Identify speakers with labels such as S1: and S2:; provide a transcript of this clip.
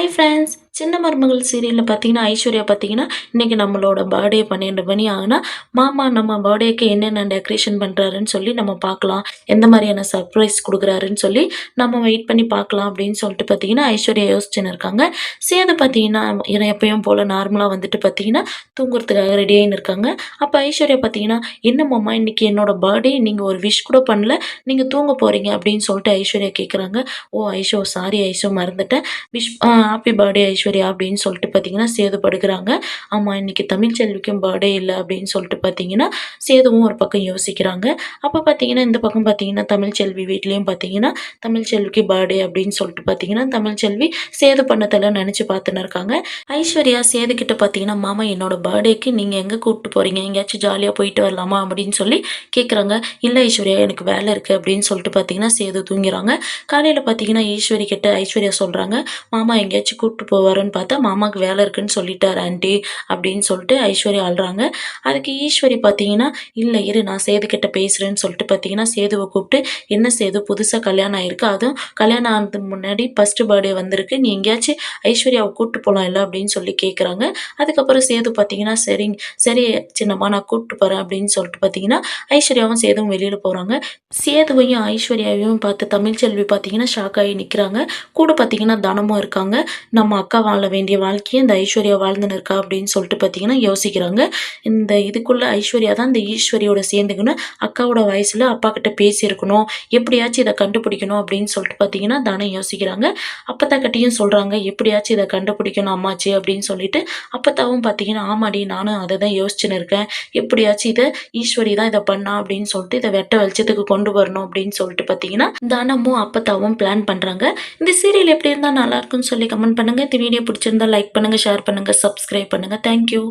S1: Hi friends! சின்ன மருமகள் சீரியலில் பார்த்தீங்கன்னா, ஐஸ்வர்யா பார்த்தீங்கன்னா, இன்னைக்கு நம்மளோட பர்த்டே 12 மணி ஆகுனா, மாமா நம்ம பர்த்டேக்கு என்னென்ன டெக்கரேஷன் பண்ணுறாருன்னு சொல்லி நம்ம பார்க்கலாம். எந்த மாதிரியான சர்ப்ரைஸ் குடுக்குறாருன்னு சொல்லி நம்ம வெயிட் பண்ணி பார்க்கலாம் அப்படின்னு சொல்லிட்டு பார்த்தீங்கன்னா, ஐஸ்வர்யா யோசிச்சுன்னு இருக்காங்க. சேது பார்த்தீங்கன்னா, எப்பயும் போல நார்மலா வந்துட்டு பார்த்தீங்கன்னா, தூங்குறதுக்காக ரெடி ஆயின்னு இருக்காங்க. அப்போ ஐஸ்வர்யா பார்த்தீங்கன்னா, "என்ன மாமா இன்னைக்கு என்னோட பர்த்டே நீங்க ஒரு விஷ் கூட பண்ணல. நீங்க தூங்க போறீங்க" அப்படின்னு சொல்லிட்டு ஐஸ்வர்யா கேட்குறாங்க. "ஓ ஐஷு சாரி ஐஷு மறந்துட்டேன். ஹாப்பி பர்த்டே ஐஸ்வர்யா" அப்படின்னு சொல்லிட்டு பார்த்தீங்கன்னா, சேது படுக்குறாங்க. ஆமா, இன்னைக்கு தமிழ்ச்செல்விக்கும் பர்த்டே இல்ல அப்படின்னு சொல்லிட்டு பார்த்தீங்கன்னா, சேதுவும் ஒரு பக்கம் யோசிக்கிறாங்க. அப்ப பார்த்தீங்கன்னா, இந்த பக்கம் பார்த்தீங்கன்னா, தமிழ்ச்செல்வி வீட்லயும் பார்த்தீங்கன்னா, தமிழ்ச்செல்விக்கு பர்த்டே அப்படின்னு சொல்லிட்டு பார்த்தீங்கன்னா, தமிழ்ச்செல்வி சேது பண்ணதெல்லாம் நெனச்சு பார்த்துன்னு இருக்காங்க. ஐஸ்வர்யா சேது கிட்ட பார்த்தீங்கன்னா, "மாமா என்னோட பர்த்டேக்கு நீங்க எங்க கூப்பிட்டு போறீங்க? எங்கேயாச்சும் ஜாலியா போயிட்டு வரலாமா?" அப்படின்னு சொல்லி கேட்குறாங்க. "இல்ல ஐஸ்வர்யா எனக்கு வேலை இருக்கு" அப்படின்னு சொல்லிட்டு பார்த்தீங்கன்னா, சேது தூங்கிறாங்க. காலையில பார்த்தீங்கன்னா, ஈஸ்வரி கிட்ட ஐஸ்வர்யா சொல்றாங்க, "மாமா எங்கேயாச்சும் கூப்பிட்டு போவாருன்னு பார்த்தா, மாமாவுக்கு வேலை இருக்குன்னு சொல்லிட்டாரு ஆன்ட்டி" அப்படின்னு சொல்லிட்டு ஐஸ்வர்யா அழுறாங்க. அதுக்கு ஈஸ்வரி பார்த்தீங்கன்னா, "இல்ல இரு நான் சேதுகிட்ட பேசுறேன்னு" சொல்லிட்டு பார்த்தீங்கன்னா, சேதுவ கூப்பிட்டு, "என்ன சேது புதுசா கல்யாணம் ஆயிருக்கு. அதுவும் கல்யாணம் ஆனதுக்கு முன்னாடி ஃபர்ஸ்ட் பர்த்டே வந்திருக்கு. நீ எங்கேயாச்சும் ஐஸ்வர்யாவ கூப்பிட்டு போலாம்ல" அப்படின்னு சொல்லி கேட்குறாங்க. அதுக்கப்புறம் சேது பார்த்தீங்கன்னா, சரி சின்னம்மா நான் கூப்பிட்டு போறேன்" அப்படின்னு சொல்லிட்டு பார்த்தீங்கன்னா, ஐஸ்வர்யாவும் சேதுவும் வெளியில போறாங்க. சேதுவையும் ஐஸ்வர்யாவையும் பார்த்து தமிழ்ச்செல்வி பார்த்தீங்கன்னா, ஷாக் ஆகி நிக்கிறாங்க. கூட பார்த்தீங்கன்னா, தனமும் இருக்காங்க. நம்ம அக்கா வாழ வேண்டிய வாழ்க்கைய இந்த ஐஸ்வர்யா வாழ்ந்துன்னு இருக்கா அப்படின்னு சொல்லிட்டு பார்த்தீங்கன்னா யோசிக்கிறாங்க. இந்த இதுக்குள்ள ஐஸ்வர்யா தான் இந்த ஈஸ்வரியோட சேர்ந்துக்கணும் அக்காவோட வயசுல அப்பா கிட்ட பேசியிருக்கணும். எப்படியாச்சும் இத கண்டுபிடிக்கணும் அப்படின்னு சொல்லிட்டு பார்த்தீங்கன்னா, தனம் யோசிக்கிறாங்க. அப்பத்தாக்கிட்டயும் சொல்றாங்க, எப்படியாச்சும் இத கண்டுபிடிக்கணும் அம்மாச்சி அப்படின்னு சொல்லிட்டு. அப்பத்தாவும் பார்த்தீங்கன்னா, ஆமாடி நானும் அத தான் யோசிச்சுன்னு இருக்கேன். எப்படியாச்சும் இத ஈஸ்வரி தான் இத பண்ணா அப்படின்னு சொல்லிட்டு இத வெட்ட வெளிச்சத்துக்கு கொண்டு வரணும் அப்படின்னு சொல்லிட்டு பார்த்தீங்கன்னா, தனமும் அப்பத்தாவும் பிளான் பண்றாங்க. இந்த சீரியல் எப்படி இருந்தா நல்லாயிருக்கும்னு சொல்லி கமெண்ட் பண்ணுங்க. இந்த வீடியோ பிடிச்சிருந்தா லைக் பண்ணுங்க, ஷேர் பண்ணுங்க, சப்ஸ்கிரைப் பண்ணுங்க. Thank you.